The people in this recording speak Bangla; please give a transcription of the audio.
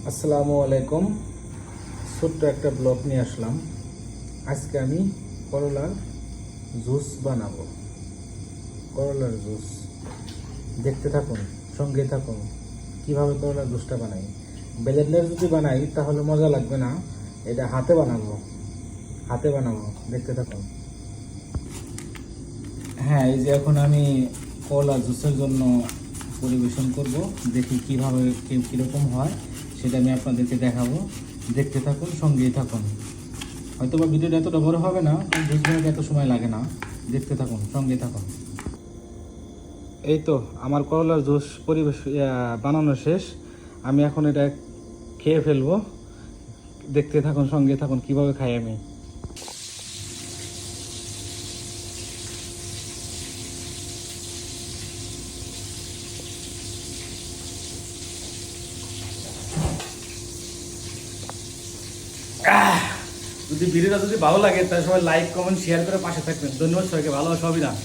আসসালামু আলাইকুম। ছোট্ট একটা ব্লগ নিয়ে আসলাম। আজকে আমি করলার জুস বানাবো। করলার জুস দেখতে থাকুন, সঙ্গে থাকুন কিভাবে করলার জুসটা বানাই। ব্লেন্ডার যদি বানাই তাহলে মজা লাগবে না, এটা হাতে বানাবো। দেখতে থাকুন। হ্যাঁ, এই যে এখন আমি করলা জুসের জন্য পরিবেশন করব। দেখি কিভাবে কীরকম হয় সেটা আমি আপনাদেরকে দেখাবো। দেখতে থাকুন, সঙ্গেই থাকুন। হয়তো বা ভিডিওটা এতটা বড় হবে না, জুস বানাতে এত সময় লাগে না। দেখতে থাকুন, সঙ্গেই থাকুন। এই তো আমার করলার জুস বানানো শেষ। আমি এখন এটা খেয়ে ফেলবো। দেখতে থাকুন, সঙ্গে থাকুন কিভাবে খাই আমি। যদি ভিডিওটা ভালো লাগে তাহলে সবাই লাইক, কমেন্ট, শেয়ার করে পাশে থাকবেন। ধন্যবাদ সবাইকে, ভালোবাসা অভিযান।